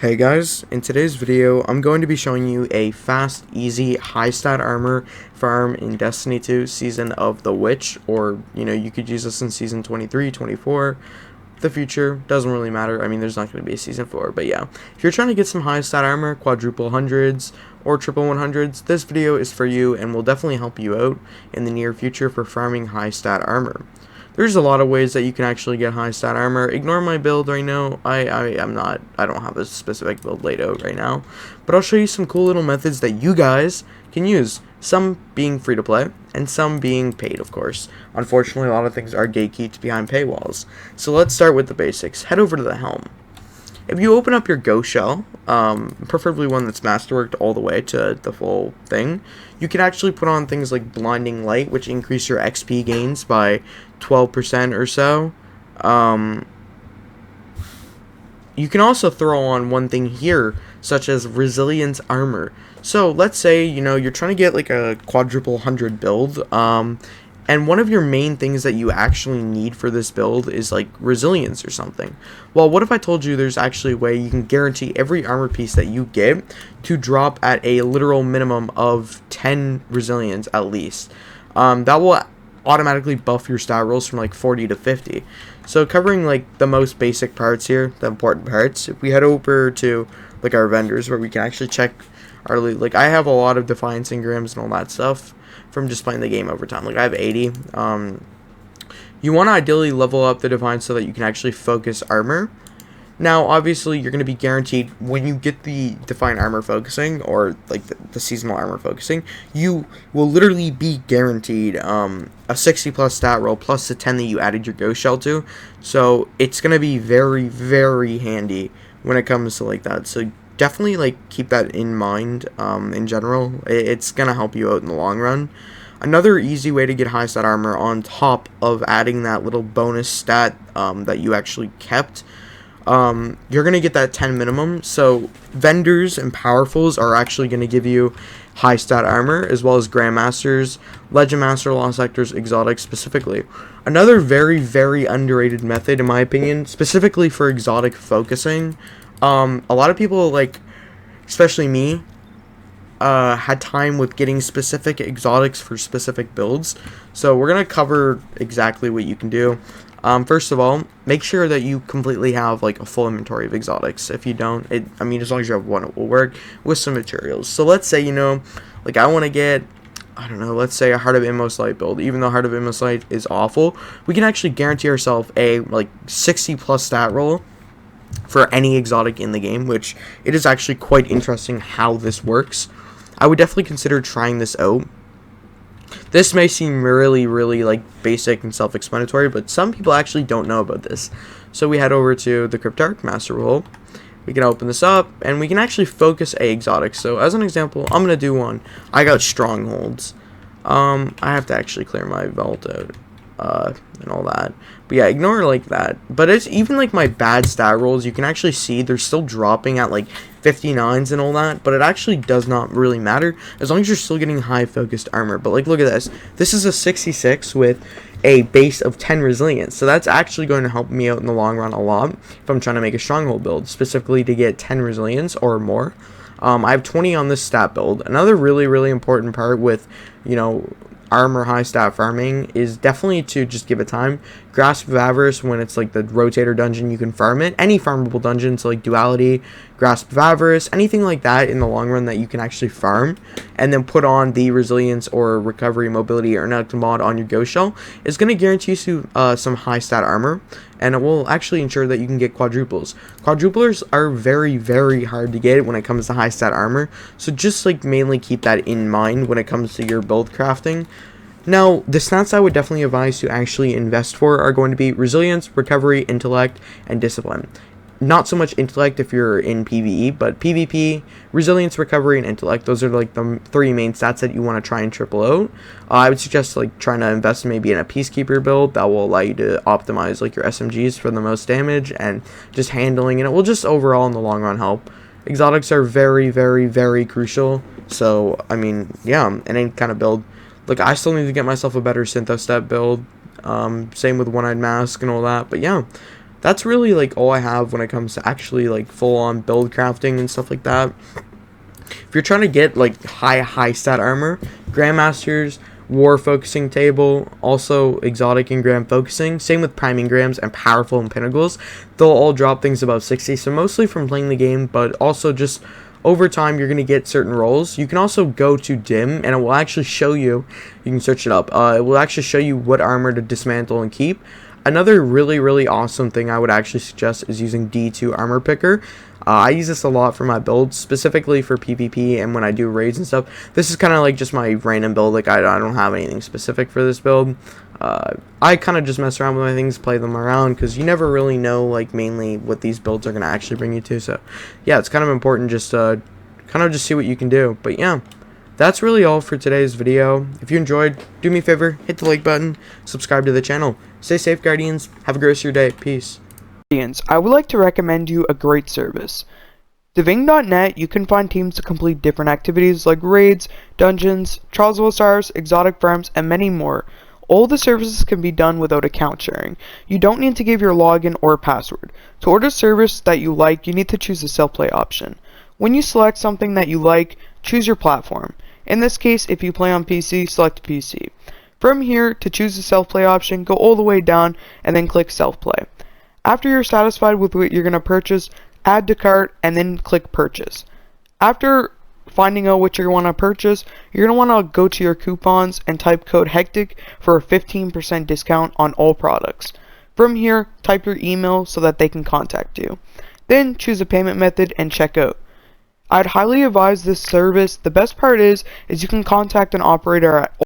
Hey guys, in today's video, I'm going to be showing you a fast, easy, high stat armor farm in Destiny 2 Season of the Witch, or, you could use this in Season 23, 24, the future, doesn't really matter. I mean, there's not going to be a Season 4, but yeah. If you're trying to get some high stat armor, quadruple hundreds, or triple 100s, this video is for you and will definitely help you out in the near future for farming high stat armor. There's a lot of ways that you can actually get high stat armor. Ignore my build right now. I don't have a specific build laid out right now. But I'll show you some cool little methods that you guys can use. Some being free to play, and some being paid, of course. Unfortunately, a lot of things are gatekeeped behind paywalls. So let's start with the basics. Head over to the helm. If you open up your Go shell, preferably one that's masterworked all the way to the full thing, you can actually put on things like Blinding Light, which increase your XP gains by 12% or so. You can also throw on one thing here, such as Resilience Armor. So let's say, you're trying to get like a quadruple 100 build, and one of your main things that you actually need for this build is like resilience or something. Well, what if I told you there's actually a way you can guarantee every armor piece that you get to drop at a literal minimum of 10 resilience at least. That will automatically buff your stat rolls from like 40 to 50. So covering like the most basic parts here, the important parts, if we head over to like our vendors where we can actually check our loot, like I have a lot of Defiance engrams and all that stuff from just playing the game over time. Like I have 80. You want to ideally level up the Defiance so that you can actually focus armor. Now, obviously, you're going to be guaranteed when you get the Defiant armor focusing, or like the seasonal armor focusing, you will literally be guaranteed a 60 plus stat roll plus the 10 that you added your Ghost Shell to. So it's going to be very, very handy when it comes to like that. So definitely like keep that in mind. In general, it's going to help you out in the long run. Another easy way to get high stat armor on top of adding that little bonus stat that you actually kept, you're going to get that 10 minimum. So vendors and powerfuls are actually going to give you high stat armor, as well as Grandmasters, Legend Master, Lost Sectors, Exotics specifically. Another very, very underrated method, in my opinion, specifically for exotic focusing. A lot of people, like, especially me, had time with getting specific exotics for specific builds. So we're going to cover exactly what you can do. First of all, make sure that you completely have like a full inventory of exotics. If you don't, as long as you have one, it will work with some materials. So let's say, like I want to get, I don't know, let's say a Heart of Inmost Light build. Even though Heart of Inmost Light is awful, we can actually guarantee ourselves a like 60 plus stat roll for any exotic in the game, which it is actually quite interesting how this works. I would definitely consider trying this out. This may seem really, really like basic and self-explanatory, but some people actually don't know about this. So we head over to the Cryptarch Master Role. We can open this up, and we can actually focus a exotic. So as an example, I'm gonna do one. I got Strongholds. I have to actually clear my vault out, and all that. But yeah, ignore like that. But it's even like my bad stat rolls, you can actually see they're still dropping at like 59s and all that, but it actually does not really matter as long as you're still getting high focused armor. But like, look at this. This is a 66 with a base of 10 resilience, so that's actually going to help me out in the long run a lot if I'm trying to make a stronghold build, specifically to get 10 resilience or more. I have 20 on this stat build. Another really, really important part with, armor high stat farming is definitely to just give it time. Grasp of Avarice, when it's like the rotator dungeon, you can farm it. Any farmable dungeon, so like Duality, Grasp of Avarice, anything like that in the long run that you can actually farm, and then put on the resilience or recovery, mobility, or another mod on your Ghost Shell is going to guarantee you some high stat armor, and it will actually ensure that you can get quadruples. Quadruplers are very, very hard to get when it comes to high stat armor, so just like mainly keep that in mind when it comes to your build crafting. Now, the stats I would definitely advise to actually invest for are going to be resilience, recovery, intellect, and discipline. Not so much intellect if you're in PvE, but PvP, resilience, recovery, and intellect, those are like the three main stats that you want to try and triple out. I would suggest like trying to invest maybe in a Peacekeeper build that will allow you to optimize like your SMGs for the most damage and just handling, and it will just overall in the long run help. Exotics are very, very, very crucial, so yeah, any kind of build. Like, I still need to get myself a better Synthostep build, same with One-Eyed Mask and all that, but yeah. that's really like all I have when it comes to actually like full on build crafting and stuff like that. If you're trying to get like high stat armor, Grandmasters, War Focusing Table, also Exotic Engram Focusing, same with Priming Grams and Powerful and Pinnacles, they'll all drop things above 60, so mostly from playing the game, but also just over time you're going to get certain rolls. You can also go to Dim, and it will actually show you, you can search it up, it will actually show you what armor to dismantle and keep. Another really awesome thing I would actually suggest is using D2 Armor Picker. I use this a lot for my builds, specifically for PvP and when I do raids and stuff. This is kind of like just my random build, like I don't have anything specific for this build. I kind of just mess around with my things, play them around, because you never really know like mainly what these builds are going to actually bring you to. So yeah, it's kind of important just kind of just see what you can do. But yeah, that's really all for today's video. If you enjoyed, do me a favor, hit the like button, subscribe to the channel. Stay safe, Guardians. Have a great rest of your day. Peace. I would like to recommend you a great service. Dnet, you can find teams to complete different activities like raids, dungeons, trials of the stars, exotic farms, and many more. All the services can be done without account sharing. You don't need to give your login or password. To order a service that you like, you need to choose the self-play option. When you select something that you like, choose your platform. In this case, if you play on PC, select PC. From here, to choose the self-play option, go all the way down and then click self-play. After you're satisfied with what you're going to purchase, add to cart and then click purchase. After finding out what you want to purchase, you're going to want to go to your coupons and type code HECTIC for a 15% discount on all products. From here, type your email so that they can contact you. Then choose a payment method and check out. I'd highly advise this service. The best part is you can contact an operator at